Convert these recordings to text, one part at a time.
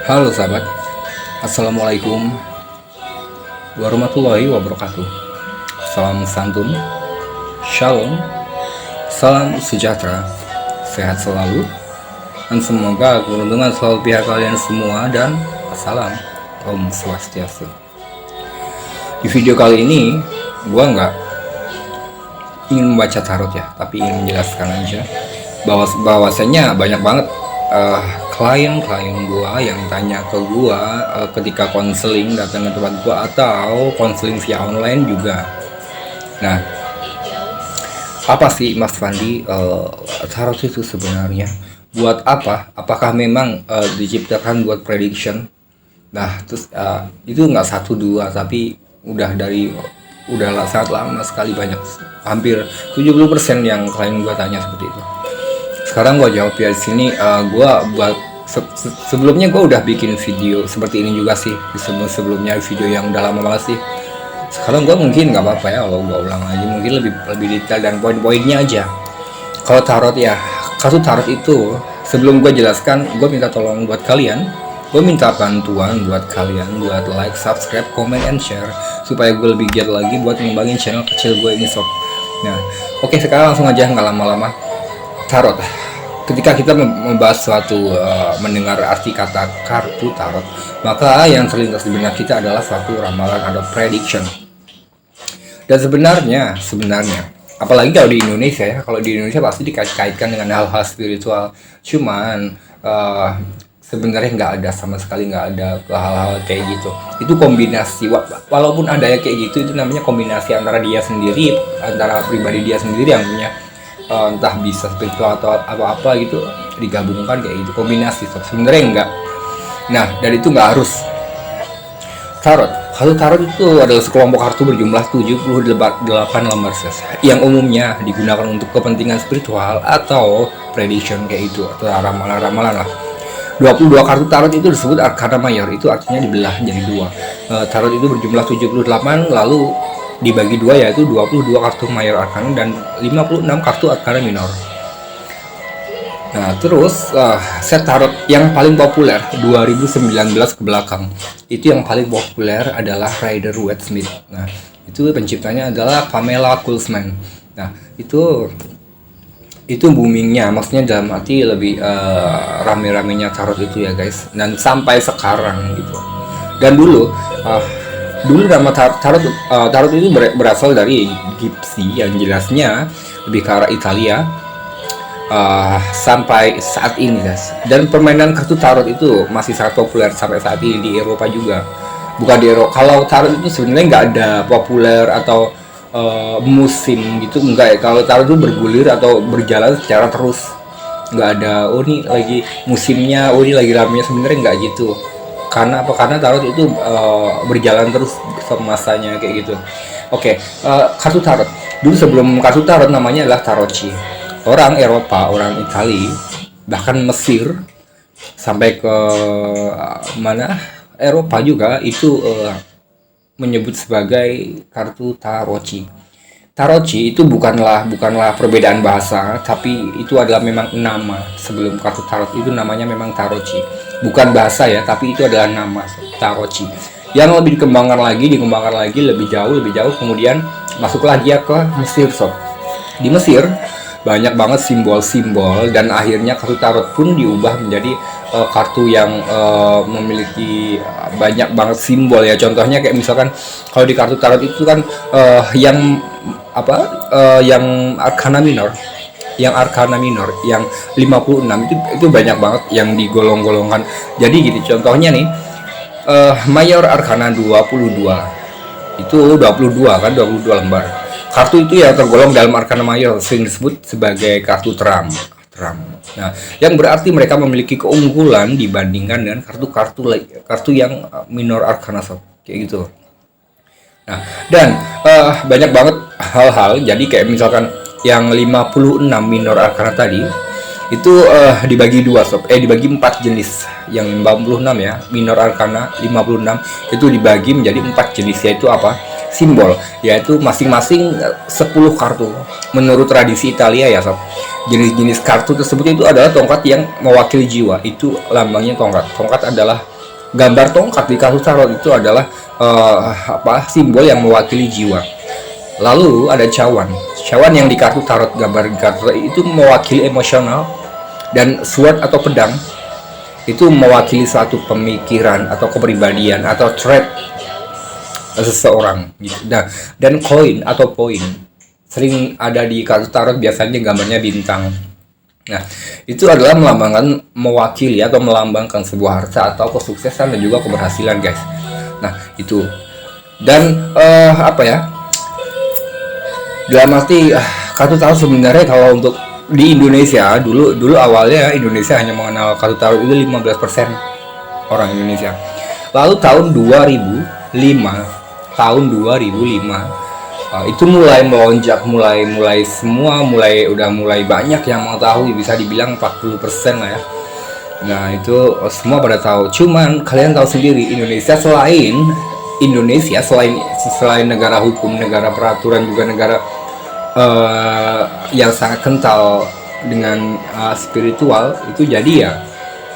Halo sahabat, Assalamualaikum warahmatullahi wabarakatuh. Salam santun, shalom, salam sejahtera, sehat selalu, dan semoga keberuntungan selalu pihak kalian semua, dan assalam, Om Swastiastu. Di video kali ini, gua nggak ingin membaca tarot ya, tapi ingin menjelaskan aja bahwasanya banyak banget klien-klien gua yang tanya ke gua ketika konseling datang ke tempat gua atau konseling via online juga. Nah, apa sih Mas Fandi tarot itu sebenarnya? Buat apa? Apakah memang diciptakan buat prediction? Nah, terus itu nggak satu dua, tapi udah sangat lama sekali, banyak, hampir 70% yang klien gua tanya seperti itu. Sekarang gue jawab ya di sini. Gue buat sebelumnya gue udah bikin video seperti ini juga sih, sebelumnya video yang udah lama banget sih. Sekarang gue mungkin nggak apa-apa ya kalau gue ulang lagi, mungkin lebih detail dan poin-poinnya aja. Kalau tarot ya, kartu tarot itu sebelum gue jelaskan, gue minta tolong buat kalian, gue minta bantuan buat kalian buat like, subscribe, comment, and share supaya gue lebih giat lagi buat ngembangin channel kecil gue ini sob. Nah, oke, sekarang langsung aja, nggak lama-lama. Tarot. Ketika kita membahas mendengar arti kata kartu tarot, maka yang terlintas di benak kita adalah suatu ramalan atau prediction. Dan sebenarnya, apalagi kalau di Indonesia ya, kalau di Indonesia pasti dikait-kaitkan dengan hal-hal spiritual. Cuman sebenarnya nggak ada, sama sekali nggak ada hal-hal kayak gitu. Itu kombinasi, walaupun ada ya kayak gitu, itu namanya kombinasi antara dia sendiri, antara pribadi dia sendiri yang punya entah bisa spiritual atau apa-apa gitu, digabungkan kayak gitu, kombinasi. Sebenarnya enggak. Nah, dari itu nggak harus. Kartu tarot itu adalah sekelompok kartu berjumlah 78 lembar yang umumnya digunakan untuk kepentingan spiritual atau prediction kayak itu, atau ramalan-ramalan lah. 22 kartu tarot itu disebut arkana mayor, itu artinya dibelah jadi dua. Tarot itu berjumlah 78, lalu dibagi dua, yaitu 22 kartu mayor arkana dan 56 kartu arkana minor. Nah, terus set tarot yang paling populer 2019 ke belakang, itu yang paling populer adalah Rider-Waite-Smith. Nah, itu penciptanya adalah Pamela Kuhlman. Nah, itu boomingnya, maksudnya dalam arti lebih rame-ramenya tarot itu ya guys, dan sampai sekarang gitu. Dan dulu nama tarot itu berasal dari Gypsy, yang jelasnya lebih ke arah Italia, sampai saat ini guys. Dan permainan kartu tarot itu masih sangat populer sampai saat ini di Eropa juga. Bukan di Eropa, kalau tarot itu sebenarnya nggak ada populer atau musim gitu, enggak ya. Kalau tarot itu bergulir atau berjalan secara terus, nggak ada ini lagi musimnya, ini lagi ramenya, sebenarnya nggak gitu. Karena apa? Karena tarot itu berjalan terus masanya kayak gitu. Oke, kartu tarot. Dulu sebelum kartu tarot namanya adalah tarocchi. Orang Eropa, orang Italia, bahkan Mesir, sampai ke mana Eropa juga itu menyebut sebagai kartu tarocchi. Tarocchi itu bukanlah perbedaan bahasa, tapi itu adalah memang nama. Sebelum kartu tarot itu namanya memang tarocchi. Bukan bahasa ya, tapi itu adalah nama, tarocchi. Yang lebih dikembangkan lagi lebih jauh, kemudian masuk lagi ya ke Mesir sob. Di Mesir banyak banget simbol-simbol, dan akhirnya kartu tarot pun diubah menjadi kartu yang memiliki banyak banget simbol ya. Contohnya kayak misalkan kalau di kartu tarot itu kan yang arkana minor, yang 56 itu banyak banget yang digolong-golongkan. Jadi gini contohnya nih, mayor arkana 22 itu 22 kan, 22 lembar. Kartu itu yang tergolong dalam arkana mayor sering disebut sebagai kartu teram. Nah, yang berarti mereka memiliki keunggulan dibandingkan dengan kartu yang minor arkana kayak gitu. Nah, dan banyak banget hal-hal. Jadi kayak misalkan yang 56 minor arkana tadi itu dibagi dua sob, dibagi 4 jenis. Yang 56 ya, minor arkana 56 itu dibagi menjadi 4 jenis, yaitu apa? Simbol, yaitu masing-masing 10 kartu. Menurut tradisi Italia ya sob, jenis-jenis kartu tersebut itu adalah tongkat yang mewakili jiwa. Itu lambangnya tongkat. Tongkat adalah Gambar tongkat di kartu tarot itu adalah simbol yang mewakili jiwa. Lalu ada cawan. Cawan yang di kartu tarot, gambar di kartu tarot itu mewakili emosional, dan sword atau pedang itu mewakili suatu pemikiran atau kepribadian atau trait seseorang gitu. Dan koin atau poin sering ada di kartu tarot, biasanya gambarnya bintang. Nah, itu adalah mewakili atau melambangkan sebuah harta atau kesuksesan dan juga keberhasilan, guys. Nah, itu. Dan dalam arti kartu tarot sebenarnya kalau untuk di Indonesia dulu awalnya Indonesia hanya mengenal kartu tarot itu 15% orang Indonesia. Lalu tahun 2005 itu mulai melonjak, mulai udah mulai banyak yang mengetahui, bisa dibilang 40% lah ya. Nah, itu semua pada tahu. Cuman kalian tahu sendiri, Indonesia selain negara hukum, negara peraturan, juga negara yang sangat kental dengan spiritual itu. Jadi ya,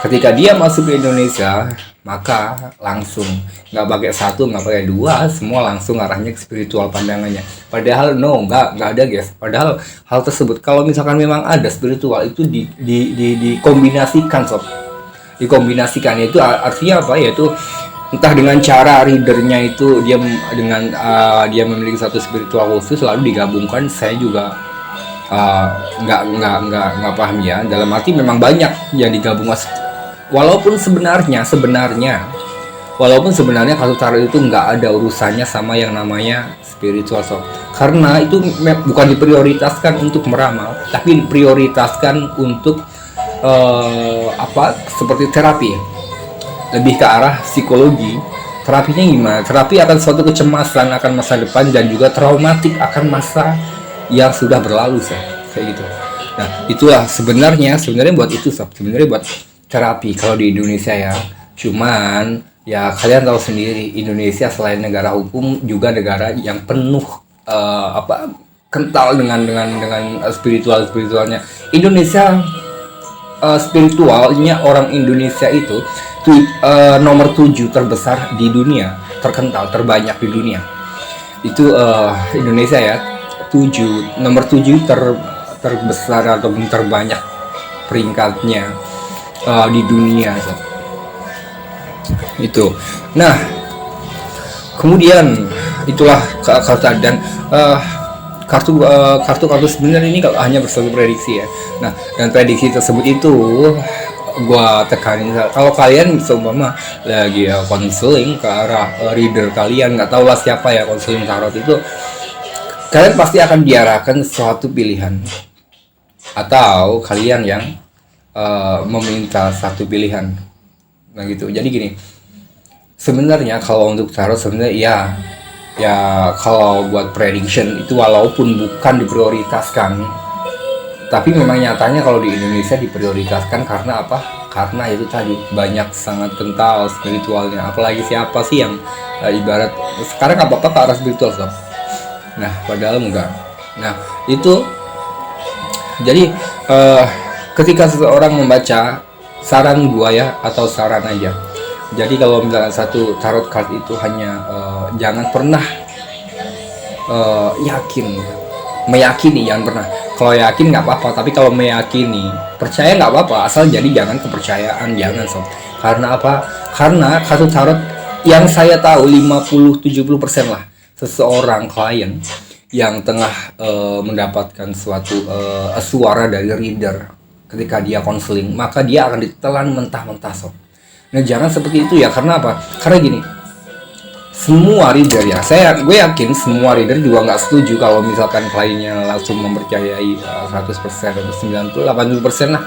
ketika dia masuk ke Indonesia, maka langsung nggak pakai satu, nggak pakai dua, semua langsung arahnya ke spiritual pandangannya. Padahal nggak ada, guys. Padahal hal tersebut, kalau misalkan memang ada spiritual, itu dikombinasikan, sob. Dikombinasikan itu artinya apa? Yaitu entah dengan cara readernya itu dia memiliki satu spiritual khusus, lalu digabungkan. Saya juga nggak paham ya, dalam arti memang banyak yang digabung. Walaupun sebenarnya kartu tarot itu nggak ada urusannya sama yang namanya spiritual, sob. Karena itu bukan diprioritaskan untuk meramal, tapi diprioritaskan untuk seperti terapi, lebih ke arah psikologi. Terapinya gimana? Terapi akan suatu kecemasan akan masa depan dan juga traumatik akan masa yang sudah berlalu, sob. Kayak gitu. Nah, itulah sebenarnya buat itu, sob. Sebenarnya buat terapi kalau di Indonesia ya. Cuman ya kalian tahu sendiri, Indonesia selain negara hukum juga negara yang penuh kental dengan spiritualnya. Indonesia spiritualnya orang Indonesia itu nomor 7 terbesar di dunia, terkental, terbanyak di dunia. Itu Indonesia ya, nomor 7 terbesar atau terbanyak peringkatnya di dunia, so. Itu. Nah, kemudian itulah kartu, dan kartu sebenarnya ini hanya bersifat prediksi ya. Nah, dan prediksi tersebut itu gua tekanin, kalau kalian seumpama lagi konseling ke arah reader kalian, nggak tahu lah siapa ya konseling tarot itu, kalian pasti akan diarahkan suatu pilihan, atau kalian yang meminta satu pilihan. Nah gitu. Jadi gini, sebenarnya kalau untuk tarot sebenarnya ya kalau buat prediction itu walaupun bukan diprioritaskan, tapi memang nyatanya kalau di Indonesia diprioritaskan. Karena apa? Karena itu tadi banyak sangat kental spiritualnya. Apalagi siapa sih yang ibarat sekarang apa-apa ke arah spiritual, sob. Nah, padahal enggak. Nah, itu jadi ketika seseorang membaca, saran gua ya, atau saran aja. Jadi kalau misalnya satu tarot card itu hanya jangan pernah meyakini, jangan pernah. Kalau yakin nggak apa-apa, tapi kalau meyakini, percaya nggak apa-apa, asal jadi jangan kepercayaan, jangan, sob. Karena apa? Karena kartu tarot yang saya tahu 50-70% lah seseorang klien yang tengah mendapatkan suatu suara dari reader ketika dia konseling, maka dia akan ditelan mentah-mentah, sob. Nah, jangan seperti itu ya. Karena apa? Karena gini, semua reader ya, gue yakin semua reader juga nggak setuju kalau misalkan kliennya langsung mempercayai 100% atau 90-80% lah.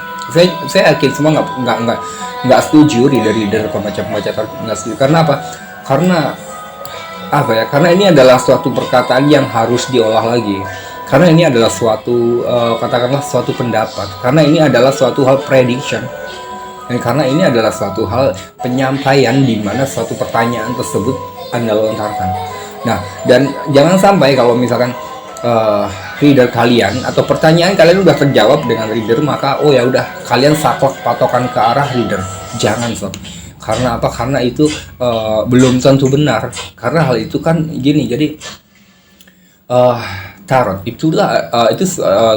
Saya yakin semua nggak setuju, reader pembaca nggak setuju. Karena apa? Karena ini adalah suatu perkataan yang harus diolah lagi. Karena ini adalah suatu katakanlah suatu pendapat. Karena ini adalah suatu hal prediction. Dan karena ini adalah suatu hal penyampaian di mana suatu pertanyaan tersebut Anda lontarkan. Nah, dan jangan sampai kalau misalkan reader kalian atau pertanyaan kalian udah terjawab dengan reader, maka ya udah kalian saklek patokan ke arah reader. Jangan, sob. Karena apa? Karena itu belum tentu benar. Karena hal itu kan gini, jadi eh tarot itu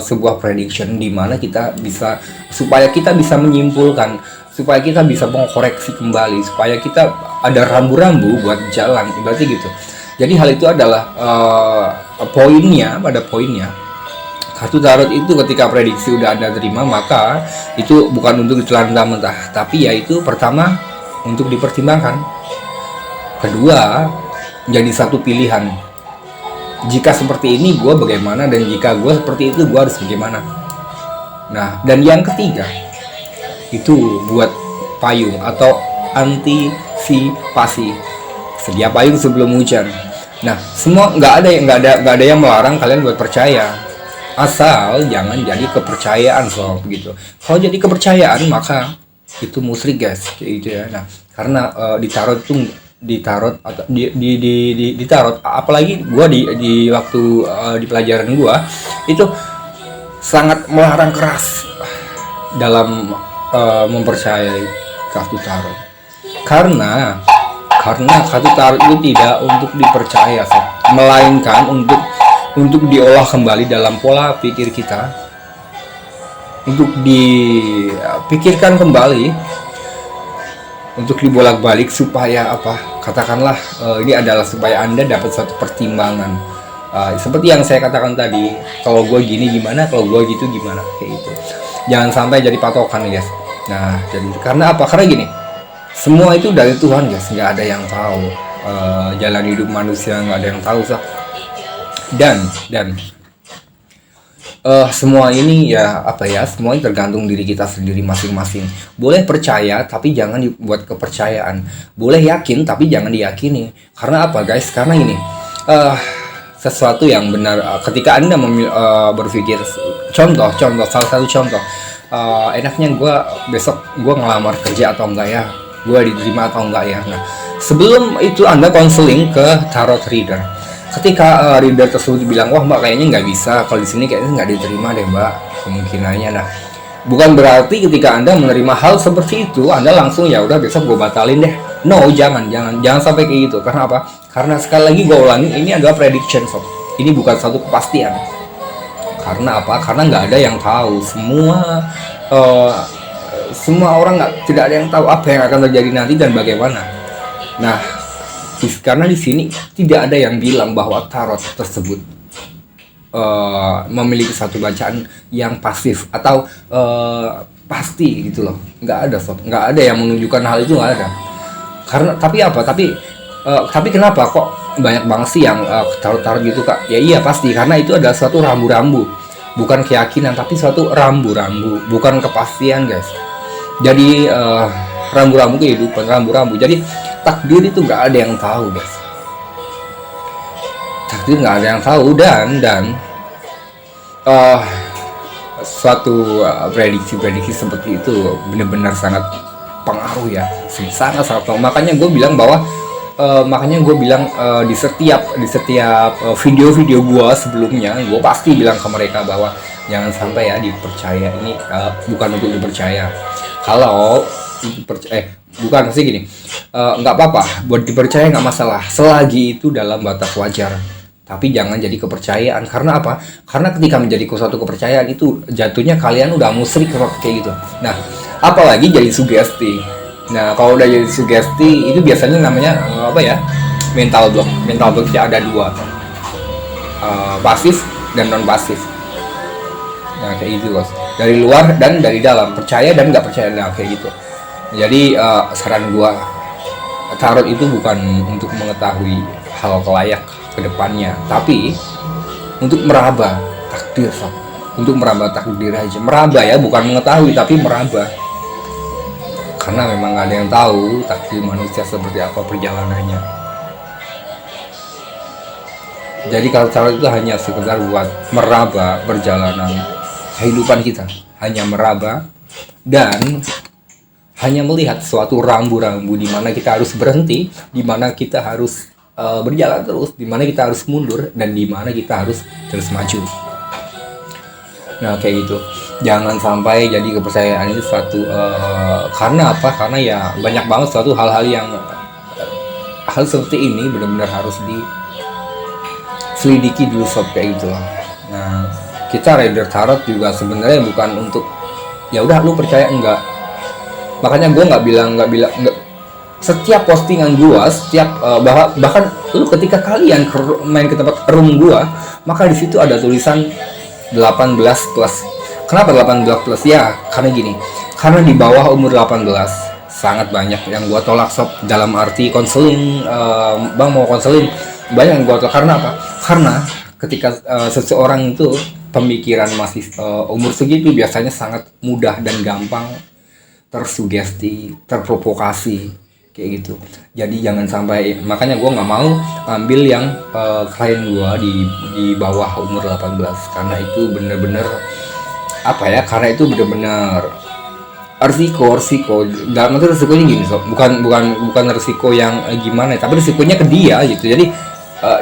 sebuah prediction di mana kita bisa, supaya kita bisa menyimpulkan, supaya kita bisa mengkoreksi kembali, supaya kita ada rambu-rambu buat jalan, berarti gitu. Jadi hal itu adalah pada poinnya kartu tarot itu ketika prediksi udah Anda terima, maka itu bukan untuk ditelan mentah, tapi yaitu pertama untuk dipertimbangkan, kedua jadi satu pilihan. Jika seperti ini gue bagaimana, dan jika gue seperti itu gue harus bagaimana. Nah, dan yang ketiga itu buat payung atau antisipasi, sedia payung sebelum hujan. Nah, semua nggak ada yang melarang kalian buat percaya, asal jangan jadi kepercayaan sob gitu. Kalau jadi kepercayaan maka itu musyrik guys, kayak gitu ya. Nah, karena ditarot atau ditarot, apalagi gue di waktu di pelajaran gue itu sangat melarang keras dalam mempercayai kartu tarot, karena kartu tarot itu tidak untuk dipercaya sob, melainkan untuk diolah kembali dalam pola pikir kita, untuk dipikirkan kembali, untuk dibolak-balik supaya apa? Katakanlah ini adalah supaya Anda dapat suatu pertimbangan. Seperti yang saya katakan tadi, kalau gue gini gimana, kalau gue gitu gimana, kayak gitu. Jangan sampai jadi patokan guys. Nah, jadi karena apa? Karena gini, semua itu dari Tuhan guys, nggak ada yang tahu jalan hidup manusia, nggak ada yang tahu sah. Dan semua ini ya apa ya, semuanya tergantung diri kita sendiri masing-masing. Boleh percaya tapi jangan dibuat kepercayaan, boleh yakin tapi jangan diyakini. Karena apa guys? Karena ini sesuatu yang benar, ketika Anda berpikir, contoh salah satu contoh, enaknya besok gue ngelamar kerja atau enggak ya, gue diterima atau enggak ya. Nah, sebelum itu Anda konseling ke tarot reader. Ketika reader tersebut bilang, wah mbak kayaknya nggak bisa, kalau di sini kayaknya nggak diterima deh mbak, kemungkinannya. Nah, bukan berarti ketika Anda menerima hal seperti itu Anda langsung ya udah besok gue batalin deh. No, jangan sampai kayak gitu. Karena apa? Karena sekali lagi gue ulangi, ini adalah prediction sob, ini bukan satu kepastian. Karena apa? Karena nggak ada yang tahu, semua orang tidak ada yang tahu apa yang akan terjadi nanti dan bagaimana. Nah, karena di sini tidak ada yang bilang bahwa tarot tersebut memiliki satu bacaan yang pasif atau pasti gitu loh. Nggak ada sob, nggak ada yang menunjukkan hal itu, nggak ada. Karena tapi kenapa kok banyak banget sih yang tarot gitu kak? Ya iya pasti, karena itu adalah suatu rambu-rambu, bukan keyakinan tapi suatu rambu-rambu, bukan kepastian guys. Jadi rambu-rambu kehidupan, rambu-rambu. Jadi takdir itu nggak ada yang tahu guys, takdir nggak ada yang tahu. Dan suatu prediksi seperti itu benar-benar sangat pengaruh ya, sangat makanya gue bilang bahwa di setiap video-video gue sebelumnya, gue pasti bilang ke mereka bahwa jangan sampai ya dipercaya, ini bukan untuk dipercaya. Kalau bukan sih gini, nggak apa-apa buat dipercaya, nggak masalah selagi itu dalam batas wajar, tapi jangan jadi kepercayaan. Karena apa? Karena ketika menjadi suatu kepercayaan itu jatuhnya kalian udah musyrik kayak gitu. Nah, apalagi jadi sugesti. Nah, kalau udah jadi sugesti itu biasanya namanya mental blocknya ada dua, pasif dan non pasif. Nah, kayak gitu guys, dari luar dan dari dalam, percaya dan nggak percaya. Nah, kayak gitu. Jadi saran gua, tarot itu bukan untuk mengetahui hal kelayak ke depannya, tapi untuk meraba takdir sob. Untuk meraba takdir aja, meraba ya, bukan mengetahui tapi meraba. Karena memang gak ada yang tahu takdir manusia seperti apa perjalanannya. Jadi kalau tarot itu hanya sekedar buat meraba perjalanan kehidupan kita, hanya meraba dan hanya melihat suatu rambu-rambu di mana kita harus berhenti, di mana kita harus berjalan terus, di mana kita harus mundur, dan di mana kita harus terus maju. Nah, kayak gitu. jangan sampai jadi kepercayaan itu suatu karena apa? Karena ya banyak banget suatu hal-hal yang hal seperti ini benar-benar harus diselidiki dulu sob, kayak gitu loh. Nah, kita reader tarot juga sebenarnya bukan untuk ya udah lu percaya enggak. Makanya gue nggak bilang nggak setiap postingan gue, setiap bahkan lu ketika kalian main ke tempat room gue, maka di situ ada tulisan 18 plus. Kenapa 18 plus? Ya karena gini, karena di bawah umur 18 sangat banyak yang gua tolak sob, dalam arti konseling. Bang mau konseling, banyak yang gua tolak. Karena apa? Karena ketika seseorang itu pemikiran masih umur segitu biasanya sangat mudah dan gampang tersugesti, terprovokasi kayak gitu. Jadi jangan sampai, makanya gue nggak mau ambil yang klien gue di bawah umur 18 karena itu bener-bener apa ya, karena itu bener-bener risiko dalam arti risikonya gini sob, bukan risiko yang gimana ya, tapi risikonya ke dia gitu. Jadi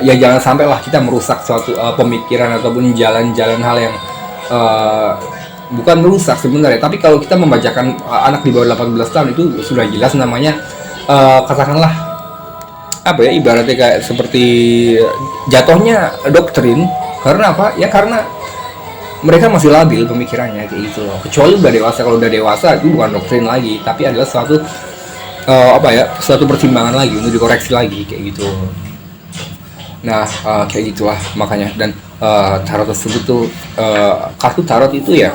ya jangan sampai lah kita merusak suatu pemikiran ataupun jalan-jalan hal yang bukan merusak sebenarnya, tapi kalau kita membacakan anak di bawah 18 tahun itu sudah jelas namanya katakanlah apa ya, ibaratnya kayak seperti jatuhnya doktrin. Karena apa ya, karena mereka masih labil pemikirannya kayak gitu loh. Kecuali udah dewasa. Kalau udah dewasa itu bukan doktrin lagi, tapi adalah suatu apa ya, suatu pertimbangan lagi untuk dikoreksi lagi kayak gitu. Nah kayak gitulah makanya. Dan tarot tersebut tuh kartu tarot itu ya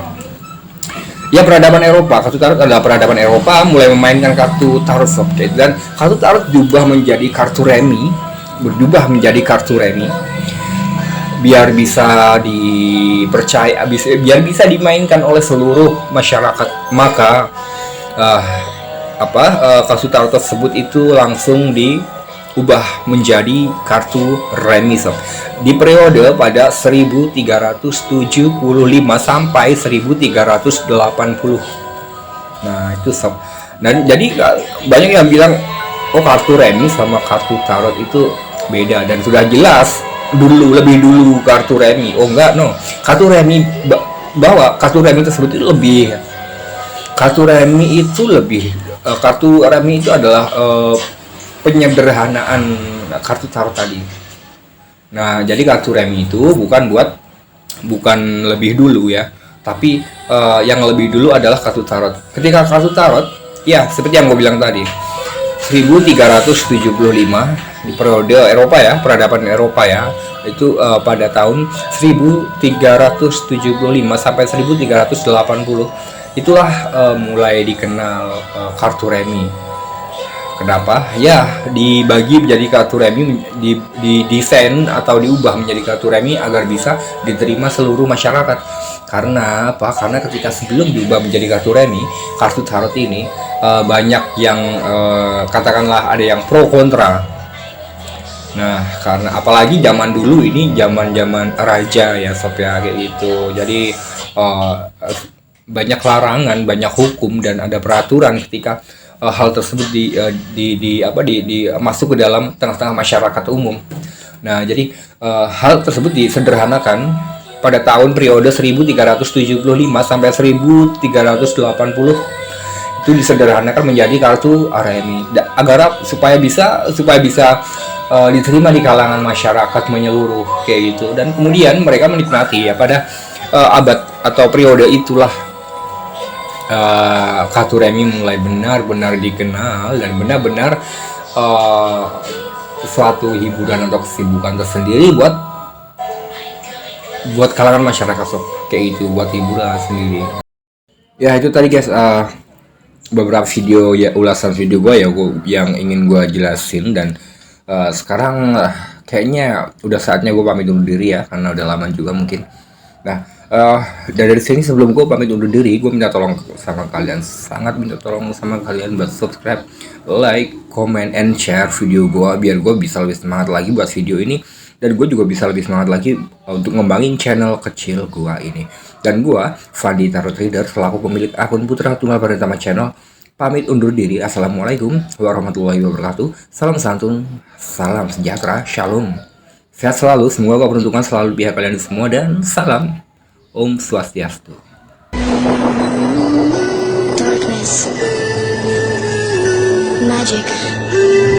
peradaban Eropa. Kartu tarot adalah peradaban Eropa mulai memainkan kartu tarot sob. Dan kartu tarot berubah menjadi kartu remi, biar bisa dipercaya, biar bisa dimainkan oleh seluruh masyarakat. Maka kartu tarot tersebut itu langsung diubah menjadi kartu remi sob, di periode pada 1375 sampai 1380. Nah itu sob. Dan jadi banyak yang bilang oh kartu remi sama kartu tarot itu beda, dan sudah jelas lebih dulu kartu remi. Oh enggak, no, kartu remi bahwa kartu remi tersebut itu lebih, kartu remi itu adalah penyederhanaan kartu tarot tadi. Nah jadi kartu remi itu bukan lebih dulu ya, tapi yang lebih dulu adalah kartu tarot. Ketika kartu tarot ya seperti yang gue bilang tadi, 1375 di periode Eropa ya, peradaban Eropa ya, itu pada tahun 1375 sampai 1380 itulah mulai dikenal kartu remi. Kenapa? Ya dibagi menjadi kartu remi, didesain atau diubah menjadi kartu remi agar bisa diterima seluruh masyarakat. Karena apa? Karena ketika sebelum diubah menjadi kartu remi, kartu tarot ini banyak yang katakanlah ada yang pro kontra. Nah karena apalagi zaman dulu ini zaman raja ya sob ya kayak gitu. Jadi banyak larangan, banyak hukum, dan ada peraturan ketika hal tersebut masuk ke dalam tengah-tengah masyarakat umum. Nah jadi hal tersebut disederhanakan pada tahun periode 1375 sampai 1380. Itu disederhanakan menjadi kartu remi agar supaya bisa diterima di kalangan masyarakat menyeluruh kayak gitu. Dan kemudian mereka menikmati ya pada abad atau periode itulah kartu remi mulai benar-benar dikenal dan benar-benar suatu hiburan atau kesibukan tersendiri buat kalangan masyarakat sob kayak gitu, buat hiburan sendiri. Ya itu tadi guys beberapa video ya, ulasan video gue ya yang ingin gue jelasin. Dan sekarang kayaknya udah saatnya gue pamit undur diri ya, karena udah lama juga mungkin. Nah dari sini sebelum gue pamit undur diri, gue minta tolong sama kalian, sangat minta tolong sama kalian buat subscribe, like, comment, and share video gue biar gue bisa lebih semangat lagi buat video ini, dan gue juga bisa lebih semangat lagi untuk ngembangin channel kecil gue ini. Dan gue Fandi Tarot Reader selaku pemilik akun Putra Tunggal Pratama Channel pamit undur diri. Assalamualaikum warahmatullahi wabarakatuh. Salam santun, salam sejahtera, shalom, sehat selalu, semoga keberuntungan selalu pihak kalian semua, dan salam Om Swastiastu. is magic.